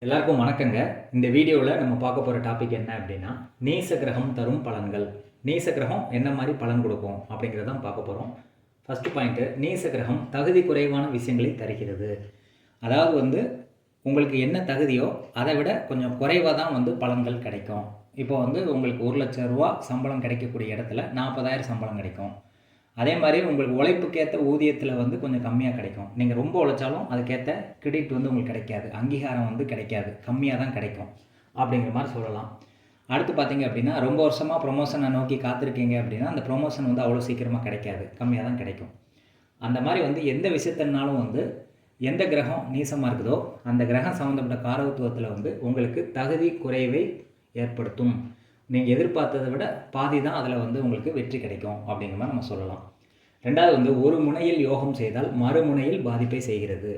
எல்லாருக்கும் வணக்கங்க. இந்த வீடியோவில் நம்ம பார்க்க போகிற டாபிக் என்ன அப்படின்னா, நேச கிரகம் தரும் பலன்கள். நேச கிரகம் என்ன மாதிரி பலன் கொடுக்கும் அப்படிங்கிறதான் பார்க்க போகிறோம். ஃபஸ்ட்டு பாயிண்ட்டு, நேச கிரகம் தகுதி குறைவான விஷயங்களை தருகிறது. அதாவது உங்களுக்கு என்ன தகுதியோ அதை விட கொஞ்சம் குறைவாக தான் பலன்கள் கிடைக்கும். இப்போ உங்களுக்கு 1,00,000 ரூபா சம்பளம் கிடைக்கக்கூடிய இடத்துல 40,000 சம்பளம் கிடைக்கும். அதே மாதிரி உங்களுக்கு உழைப்புக்கேற்ற ஊதியத்தில் கொஞ்சம் கம்மியாக கிடைக்கும். நீங்கள் ரொம்ப உழைச்சாலும் அதுக்கேற்ற கிரெடிட் உங்களுக்கு கிடைக்காது, அங்கீகாரம் கிடைக்காது, கம்மியாக தான் கிடைக்கும் அப்படிங்கிற மாதிரி சொல்லலாம். அடுத்து பார்த்தீங்க அப்படின்னா, ரொம்ப வருஷமாக ப்ரொமோஷனை நோக்கி காத்திருக்கீங்க அப்படின்னா அந்த ப்ரொமோஷன் அவ்வளோ சீக்கிரமாக கிடைக்காது, கம்மியாக தான் கிடைக்கும். அந்த மாதிரி எந்த விஷயத்தினாலும் எந்த கிரகம் நீசமாக இருக்குதோ அந்த கிரகம் சம்மந்தப்பட்ட காரகத்துவத்தில் உங்களுக்கு தகுதி குறைவை ஏற்படுத்தும். நீங்கள் எதிர்பார்த்ததை விட பாதி தான் அதில் உங்களுக்கு வெற்றி கிடைக்கும் அப்படிங்கிற மாதிரி நம்ம சொல்லலாம். ரெண்டாவது ஒரு முனையில் யோகம் செய்தால் மறுமுனையில் பாதிப்பை செய்கிறது.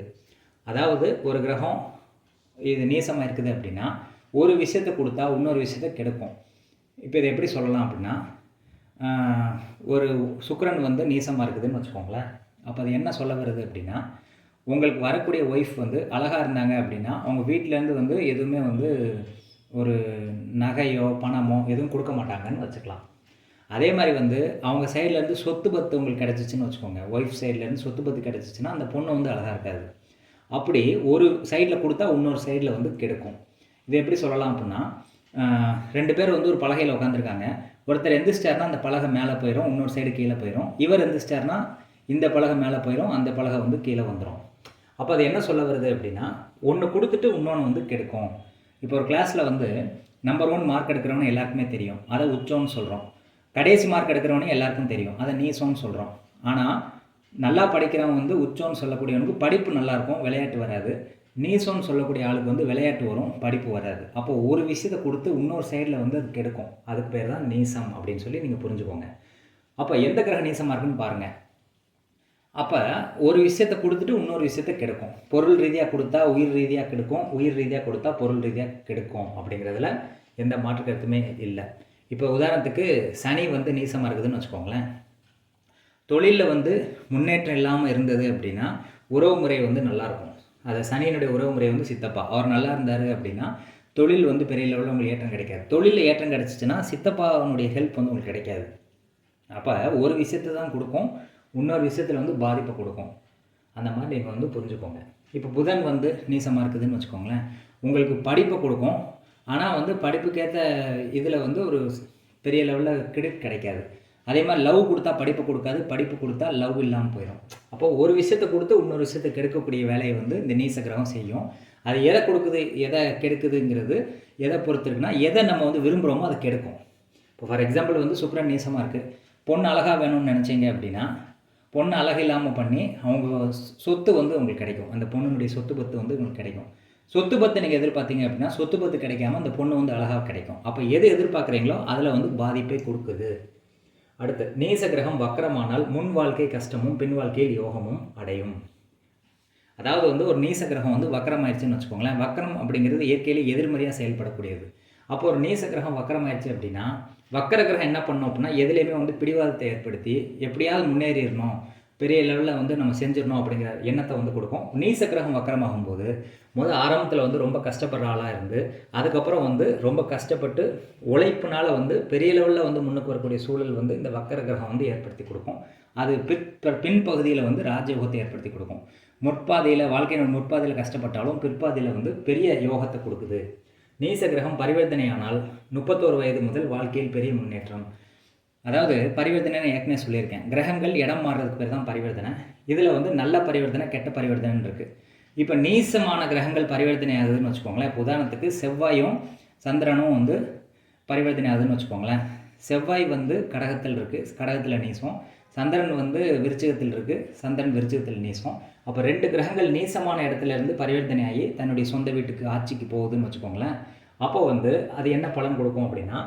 அதாவது ஒரு கிரகம் இது நீசமாக இருக்குது அப்படின்னா ஒரு விஷயத்தை கொடுத்தா இன்னொரு விஷயத்தை கெடுக்கும். இப்போ இதை எப்படி சொல்லலாம் அப்படின்னா, ஒரு சுக்கிரன் நீசமாக இருக்குதுன்னு வச்சுக்கோங்களேன். அப்போ அது என்ன சொல்ல வருது அப்படின்னா, உங்களுக்கு வரக்கூடிய ஒய்ஃப் அழகாக இருந்தாங்க அப்படின்னா அவங்க வீட்டிலேருந்து எதுவுமே ஒரு நகையோ பணமோ எதுவும் கொடுக்க மாட்டாங்கன்னு வச்சுக்கலாம். அதே மாதிரி அவங்க சைட்லேருந்து சொத்து பத்து உங்களுக்கு கிடச்சிச்சின்னு வச்சுக்கோங்க. ஒய்ஃப் சைட்லேருந்து சொத்து பத்து கிடச்சிச்சின்னா அந்த பொண்ணு அழகாக இருக்காது. அப்படி ஒரு சைடில் கொடுத்தா இன்னொரு சைடில் கெடுக்கும். இது எப்படி சொல்லலாம் அப்படின்னா, 2 பேர் ஒரு பலகையில் உட்காந்துருக்காங்க. ஒருத்தர் எந்திரிச்சிட்டாருன்னா அந்த பலகை மேலே போயிடும், இன்னொரு சைடு கீழே போயிடும். இவர் எந்திரிச்சிட்டாருன்னா இந்த பலகை மேலே போயிடும், அந்த பலகை கீழே வந்துடும். அப்போ அது என்ன சொல்ல வருது அப்படின்னா, ஒன்று கொடுத்துட்டு இன்னொன்று கெடுக்கும். இப்போ ஒரு கிளாஸில் நம்பர் 1 மார்க் எடுக்கிறவனு எல்லாருக்குமே தெரியும், அதை உச்சம்னு சொல்கிறோம். கடைசி மார்க் எடுக்கிறவனே எல்லாருக்கும் தெரியும், அதை நீசம்னு சொல்கிறோம். ஆனால் நல்லா படிக்கிறவன் உச்சம்னு சொல்லக்கூடியவனுக்கு படிப்பு நல்லாயிருக்கும், விளையாட்டு வராது. நீசம்னு சொல்லக்கூடிய ஆளுக்கு விளையாட்டு வரும், படிப்பு வராது. அப்போது ஒரு விஷயத்தை கொடுத்து இன்னொரு சைடில் அது கெடுக்கும். அதுக்கு பேர் தான் நீசம் அப்படின்னு சொல்லி நீங்கள் புரிஞ்சுக்கோங்க. அப்போ எந்த கிரகம் நீசமாக இருக்குன்னு பாருங்கள். அப்போ ஒரு விஷயத்தை கொடுத்துட்டு இன்னொரு விஷயத்தை கெடுக்கும். பொருள் ரீதியாக கொடுத்தா உயிர் ரீதியாக கெடுக்கும், உயிர் ரீதியாக கொடுத்தா பொருள் ரீதியாக கெடுக்கும் அப்படிங்கிறதுல எந்த மாற்று கருத்துமே இல்லை. இப்போ உதாரணத்துக்கு சனி நீசமாக இருக்குதுன்னு வச்சுக்கோங்களேன். தொழிலில் முன்னேற்றம் இல்லாமல் இருந்தது அப்படின்னா உறவு முறை நல்லாயிருக்கும். அதை சனியினுடைய உறவு முறை சித்தப்பா, அவர் நல்லா இருந்தார் அப்படின்னா தொழில் பெரிய லெவலில் உங்களுக்கு ஏற்றம் கிடைக்காது. தொழிலில் ஏற்றம் கிடச்சிச்சின்னா சித்தப்பாவுடைய ஹெல்ப் உங்களுக்கு கிடைக்காது. அப்போ ஒரு விஷயத்தை தான் கொடுக்கும், இன்னொரு விஷயத்தில் பாதிப்பை கொடுக்கும். அந்த மாதிரி நீங்கள் புரிஞ்சுக்கோங்க. இப்போ புதன் நீசமாக இருக்குதுன்னு வச்சுக்கோங்களேன். உங்களுக்கு படிப்பை கொடுக்கும், ஆனால் படிப்புக்கேற்ற இதில் ஒரு பெரிய லெவலில் கிரெடிட் கிடைக்காது. அதே மாதிரி லவ் கொடுத்தா படிப்பை கொடுக்காது, படிப்பு கொடுத்தா லவ் இல்லாமல் போயிடும். அப்போது ஒரு விஷயத்தை கொடுத்து இன்னொரு விஷயத்தை கெடுக்கக்கூடிய வேலையை இந்த நீச கிரகம் செய்யும். அது எதை கொடுக்குது எதை கெடுக்குதுங்கிறது எதை பொறுத்து இருக்குன்னா, எதை நம்ம விரும்புகிறோமோ அதை கெடுக்கும். இப்போ ஃபார் எக்ஸாம்பிள் சுக்கிரன் நீசமாக இருக்குது, பொண்ணு அழகாக வேணும்னு நினச்சிங்க அப்படின்னா பொண்ணு அழகு இல்லாமல் பண்ணி அவங்க சொத்து உங்களுக்கு கிடைக்கும். அந்த பொண்ணுடைய சொத்து பத்து உங்களுக்கு கிடைக்கும். சொத்து பத்து நீங்கள் எதிர்பார்த்தீங்க அப்படின்னா சொத்து பத்து கிடைக்காம அந்த பொண்ணு அழகாக கிடைக்கும். அப்போ எது எதிர்பார்க்குறீங்களோ அதில் பாதிப்பை கொடுக்குது. அடுத்து, நேச கிரகம் வக்கரமானால் முன் வாழ்க்கை கஷ்டமும் பின் வாழ்க்கையில் யோகமும் அடையும். அதாவது ஒரு நீச கிரகம் வக்கரமாயிடுச்சுன்னு வச்சுக்கோங்களேன். வக்கரம் அப்படிங்கிறது இயற்கையிலே எதிர்மறையாக செயல்படக்கூடியது. அப்போ ஒரு நீச கிரகம் வக்கரமாயிடுச்சு அப்படின்னா வக்கர கிரகம் என்ன பண்ணோம் அப்படின்னா எதுலேயுமே பிடிவாதத்தை ஏற்படுத்தி எப்படியாவது முன்னேறிடணும், பெரிய லெவலில் நம்ம செஞ்சிடணும் அப்படிங்கிற எண்ணத்தை கொடுக்கும். நீச கிரகம் வக்கரமாகும் போது ஆரம்பத்தில் ரொம்ப கஷ்டப்படுற ஆளாக இருந்து அதுக்கப்புறம் ரொம்ப கஷ்டப்பட்டு உழைப்புனால பெரிய லெவலில் முன்னுக்கு வரக்கூடிய சூழல் இந்த வக்கர கிரகம் ஏற்படுத்தி கொடுக்கும். அது பின்பகுதியில் ராஜயோகத்தை ஏற்படுத்தி கொடுக்கும். முற்பாதையில் வாழ்க்கையினோட முற்பாதையில் கஷ்டப்பட்டாலும் பிற்பாதையில் பெரிய யோகத்தை கொடுக்குது. நீச கிரகம் பரிவர்த்தனையானால் 31 வயது முதல் வாழ்க்கையில் பெரிய முன்னேற்றம். அதாவது பரிவர்த்தனை ஏற்கனவே சொல்லியிருக்கேன், கிரகங்கள் இடம் மாறுறதுக்கு பேர் தான் பரிவர்த்தனை. இதில் நல்ல பரிவர்த்தனை கெட்ட பரிவர்த்தனை இருக்குது. இப்போ நீசமான கிரகங்கள் பரிவர்த்தனை ஆகுதுன்னு வச்சுக்கோங்களேன். இப்போ உதாரணத்துக்கு செவ்வாயும் சந்திரனும் பரிவர்த்தனை ஆகுதுன்னு வச்சுக்கோங்களேன். செவ்வாய் கடகத்தில் இருக்குது, கடகத்தில் நீசம். சந்திரன் விருச்சிகத்தில் இருக்குது, சந்திரன் விருச்சிகத்தில் நீசம். அப்போ 2 கிரகங்கள் நீசமான இடத்துலேருந்து பரிவர்த்தனை ஆகி தன்னுடைய சொந்த வீட்டுக்கு ஆட்சிக்கு போகுதுன்னு வச்சுக்கோங்களேன். அப்போது அது என்ன பலன் கொடுக்கும் அப்படின்னா,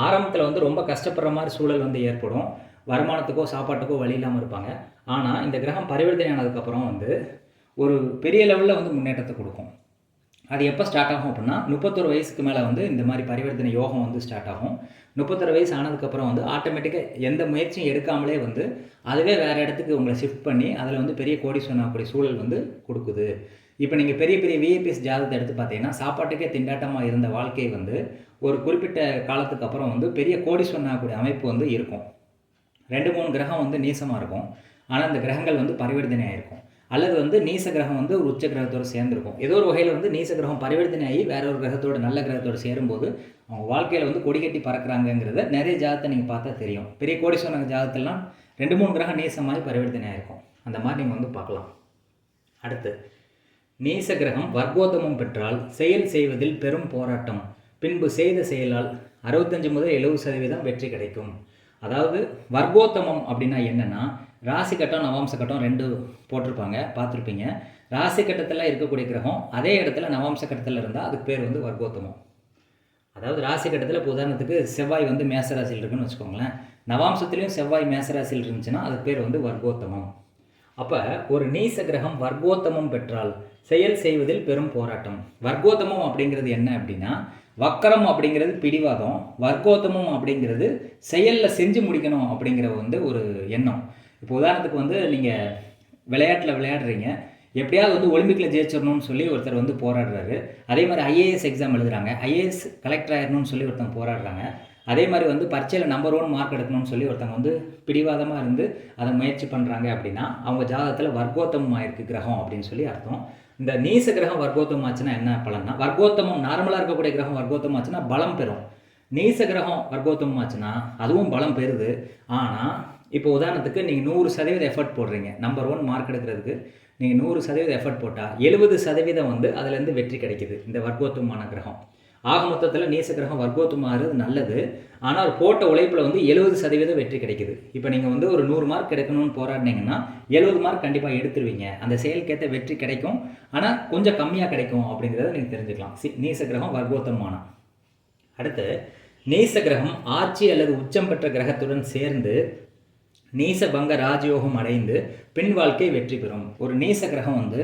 ஆரம்பத்தில் ரொம்ப கஷ்டப்படுற மாதிரி சூழல் ஏற்படும். வருமானத்துக்கோ சாப்பாட்டுக்கோ வழி இல்லாமல் இருப்பாங்க. ஆனால் இந்த கிரகம் பரிவர்த்தனை ஆனதுக்கப்புறம் ஒரு பெரிய லெவலில் முன்னேற்றத்தை கொடுக்கும். அது எப்போ ஸ்டார்ட் ஆகும் அப்படின்னா 31 வயசுக்கு மேலே இந்த மாதிரி பரிவர்த்தனை யோகம் ஸ்டார்ட் ஆகும். 31 வயசு ஆனதுக்கப்புறம் ஆட்டோமேட்டிக்காக எந்த முயற்சியும் எடுக்காமலே அதுவே வேறு இடத்துக்கு உங்களை ஷிஃப்ட் பண்ணி அதில் பெரிய கோடீஸ்வரன் ஆகக்கூடிய சூழல் கொடுக்குது. இப்போ நீங்கள் பெரிய பெரிய விஐபிஎஸ் ஜாதகத்தை எடுத்து பார்த்தீங்கன்னா சாப்பாட்டுக்கே திண்டாட்டமாக இருந்த வாழ்க்கை வந்து ஒரு குறிப்பிட்ட காலத்துக்கு அப்புறம் வந்து பெரிய கோடீஸ்வரன் ஆகக்கூடிய அமைப்பு வந்து இருக்கும். 2-3 கிரகம் வந்து நீசமாக இருக்கும். ஆனால் அந்த கிரகங்கள் வந்து பரிவர்த்தனை ஆகிருக்கும். அல்லது வந்து நீச கிரகம் வந்து ஒரு உச்ச கிரகத்தோடு சேர்ந்துருக்கும். ஏதோ ஒரு வகையில் வந்து நீச கிரகம் பரிவர்த்தனை ஆகி வேற ஒரு கிரகத்தோட நல்ல கிரகத்தோடு சேரும்போது அவங்க வாழ்க்கையில் வந்து கொடி கட்டி பறக்கிறாங்கிறத நிறைய ஜாதகத்தை நீங்கள் பார்த்தா தெரியும். பெரிய கோடீஸ்வரன் ஜாதகத்தெல்லாம் 2-3 கிரகம் நீசமாகி பரிவர்த்தனை ஆகிருக்கும். அந்த மாதிரி நீங்கள் வந்து பார்க்கலாம். அடுத்து, நீச கிரகம் வர்க்கோத்தமம் பெற்றால் செயல் செய்வதில் பெரும் போராட்டம், பின்பு செய்த செயலால் 65 முதல் 70% வெற்றி கிடைக்கும். அதாவது வர்க்கோத்தமம் அப்படின்னா என்னென்னா, ராசி கட்டம் நவாம்ச கட்டம் 2 போட்டிருப்பாங்க, பார்த்துருப்பீங்க. ராசி கட்டத்தில் இருக்கக்கூடிய கிரகம் அதே இடத்துல நவாம்ச கட்டத்தில் இருந்தால் அதுக்கு பேர் வந்து வர்க்கோத்தமம். அதாவது ராசி கட்டத்தில் இப்போ உதாரணத்துக்கு செவ்வாய் வந்து மேசராசியில் இருக்குன்னு வச்சுக்கோங்களேன். நவாம்சத்துலேயும் செவ்வாய் மேசராசியில் இருந்துச்சுன்னா அதுக்கு பேர் வந்து வர்க்கோத்தமம். அப்போ ஒரு நீச கிரகம் வர்க்கோத்தமம் பெற்றால் செயல் செய்வதில் பெரும் போராட்டம். வர்க்கோத்தமம் அப்படிங்கிறது என்ன அப்படின்னா, வக்கரம் அப்படிங்கிறது பிடிவாதம், வர்க்கோத்தமம் அப்படிங்கிறது செயலில் செஞ்சு முடிக்கணும் அப்படிங்கிற வந்து ஒரு எண்ணம். இப்போ உதாரணத்துக்கு வந்து நீங்கள் விளையாட்டில் விளையாடுறீங்க, எப்படியாவது வந்து ஒலிம்பிக்கில் ஜெயிச்சிடணும்னு சொல்லி ஒருத்தர் வந்து போராடுறாரு. அதே மாதிரி ஐஏஎஸ் எக்ஸாம் எழுதுகிறாங்க, ஐஏஎஸ் கலெக்டர் ஆகிடணும்னு சொல்லி ஒருத்தங்க போராடுறாங்க. அதே மாதிரி வந்து பரீட்சையில் நம்பர் 1 மார்க் எடுக்கணும்னு சொல்லி ஒருத்தங்க வந்து பிடிவாதமாக இருந்து அதை முயற்சி பண்ணுறாங்க அப்படின்னா அவங்க ஜாதகத்தில் வர்க்கோத்தமம் ஆயிருக்கு கிரகம் அப்படின்னு சொல்லி அர்த்தம். இந்த நீச கிரகம் வர்க்கோத்தமம் ஆச்சுன்னா என்ன பலன்னா, வர்க்கோத்தமம் நார்மலாக இருக்கக்கூடிய கிரகம் வர்க்கோத்தமம் ஆச்சுன்னா பலம் பெறும். நீச கிரகம் வர்க்கோத்தமம் ஆச்சுன்னா அதுவும் பலம் பெறுது. ஆனால் இப்போ உதாரணத்துக்கு நீங்கள் 100% எஃபர்ட் போடுறீங்க, நம்பர் 1 மார்க் எடுக்கிறதுக்கு நீங்கள் 100% எஃபர்ட் போட்டால் 70% வந்து அதுலேருந்து வெற்றி கிடைக்கிது இந்த வர்க்கோத்தமான கிரகம். ஆக மொத்தத்தில் நீச கிரகம் வர்க்கோத்தமாகிறது நல்லது. ஆனால் போட்ட உழைப்பில் வந்து 70% வெற்றி கிடைக்குது. இப்போ நீங்கள் வந்து ஒரு 100 மார்க் எடுக்கணும்னு போராடினீங்கன்னா 70 மார்க் கண்டிப்பாக எடுத்துருவீங்க. அந்த செயலுக்கேற்ற வெற்றி கிடைக்கும், ஆனால் கொஞ்சம் கம்மியாக கிடைக்கும் அப்படிங்கிறத நீங்கள் தெரிஞ்சுக்கலாம். நீச கிரகம் வர்க்கோத்தமான. அடுத்து, நீச கிரகம் ஆட்சி அல்லது உச்சம் பெற்ற கிரகத்துடன் சேர்ந்து நீச பங்க ராஜயோகம் அடைந்து பின் வாழ்க்கை வெற்றி பெறும். ஒரு நீச கிரகம் வந்து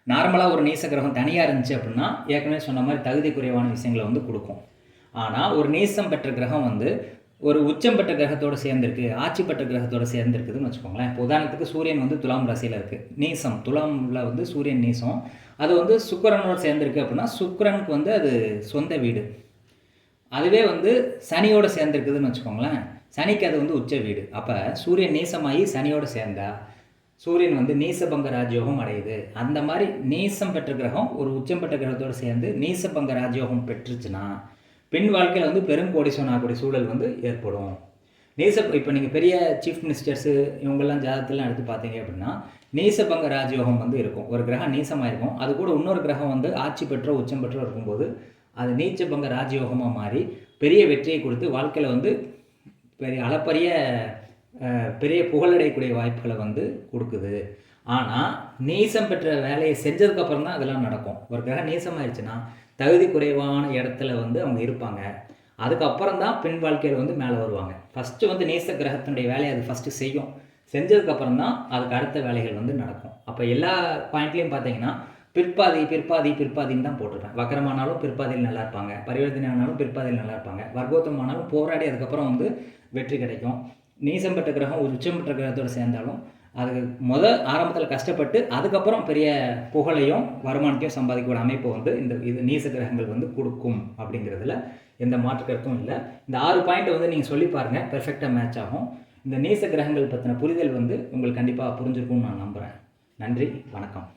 நார்மலாக ஒரு நீச கிரகம் தனியாக இருந்துச்சு அப்படின்னா ஏற்கனவே சொன்ன மாதிரி தகுதி குறைவான விஷயங்களை வந்து கொடுக்கும். ஆனால் ஒரு நீசம் பெற்ற கிரகம் வந்து ஒரு உச்சம் பெற்ற கிரகத்தோடு சேர்ந்துருக்கு, ஆட்சி பெற்ற கிரகத்தோடு சேர்ந்துருக்குதுன்னு வச்சுக்கோங்களேன். இப்போ உதாரணத்துக்கு சூரியன் வந்து துலாம் ராசியில் இருக்குது, நீசம், துலாமில் வந்து சூரியன் நீசம், அது வந்து சுக்கிரனோடு சேர்ந்துருக்கு அப்படின்னா சுக்கிரனுக்கு வந்து அது சொந்த வீடு. அதுவே வந்து சனியோடு சேர்ந்துருக்குதுன்னு வச்சுக்கோங்களேன், சனிக்கு அது வந்து உச்ச வீடு. அப்போ சூரியன் நீசமாகி சனியோடு சேர்ந்தா சூரியன் வந்து நீசபங்க ராஜயோகம் அடையுது. அந்த மாதிரி நீசம் பெற்ற கிரகம் ஒரு உச்சம் பெற்ற கிரகத்தோடு சேர்ந்து நீசபங்க ராஜயோகம் பெற்றுச்சுன்னா பின் வாழ்க்கையில் வந்து பெரும் கோடீஸ்வரன் ஆகக்கூடிய சூழல் வந்து ஏற்படும். இப்போ நீங்கள் பெரிய சீஃப் மினிஸ்டர்ஸு இவங்கெல்லாம் ஜாதகத்திலாம் எடுத்து பார்த்தீங்க அப்படின்னா நீசபங்க ராஜயோகம் வந்து இருக்கும். ஒரு கிரகம் நீசமாக இருக்கும், அது கூட இன்னொரு கிரகம் வந்து ஆட்சி பெற்றோ உச்சம் பெற்றோ இருக்கும்போது அது நீச்சபங்க ராஜயோகமாக மாறி பெரிய வெற்றியை கொடுத்து வாழ்க்கையில் வந்து பெரிய புகழடையக்கூடிய வாய்ப்புகளை வந்து கொடுக்குது. ஆனால் நீசம் பெற்ற வேலையை செஞ்சதுக்கப்புறம் தான் அதெல்லாம் நடக்கும். ஒரு கிரகம் நீசமாகிடுச்சுன்னா தகுதி குறைவான இடத்துல வந்து அவங்க இருப்பாங்க. அதுக்கப்புறம் தான் பின் வாழ்க்கையில் வந்து மேலே வருவாங்க. ஃபஸ்ட்டு வந்து நீச கிரகத்தினுடைய வேலையை அது ஃபஸ்ட்டு செய்யும், செஞ்சதுக்கப்புறம் தான் அதுக்கு அடுத்த வேலைகள் வந்து நடக்கும். அப்போ எல்லா பாயிண்ட்லேயும் பார்த்தீங்கன்னா பிற்பாதின்னு தான் போட்டிருப்பேன். வக்கரமானாலும் பிற்பாதியில் நல்லா இருப்பாங்க, பரிவர்த்தனை ஆனாலும் பிற்பாதியில் நல்லா இருப்பாங்க, வர்க்கோத்தம் ஆனாலும் போராடி அதுக்கப்புறம் வந்து வெற்றி கிடைக்கும். நீசம் பெற்ற கிரகம் உச்சம் பெற்ற கிரகத்தோடு சேர்ந்தாலும் அதுக்கு ஆரம்பத்தில் கஷ்டப்பட்டு அதுக்கப்புறம் பெரிய புகழையும் வருமானத்தையும் சம்பாதிக்கக்கூடிய அமைப்பு வந்து இது நீச கிரகங்கள் வந்து கொடுக்கும் அப்படிங்கிறதுல எந்த மாற்று கருத்தும் இல்லை. இந்த 6 பாயிண்ட்டை வந்து நீங்கள் சொல்லி பாருங்கள், பெர்ஃபெக்டாக மேட்ச் ஆகும். இந்த நீச கிரகங்கள் பற்றின புரிதல் வந்து உங்களுக்கு கண்டிப்பாக புரிஞ்சிருக்கும்னு நான் நம்புகிறேன். நன்றி, வணக்கம்.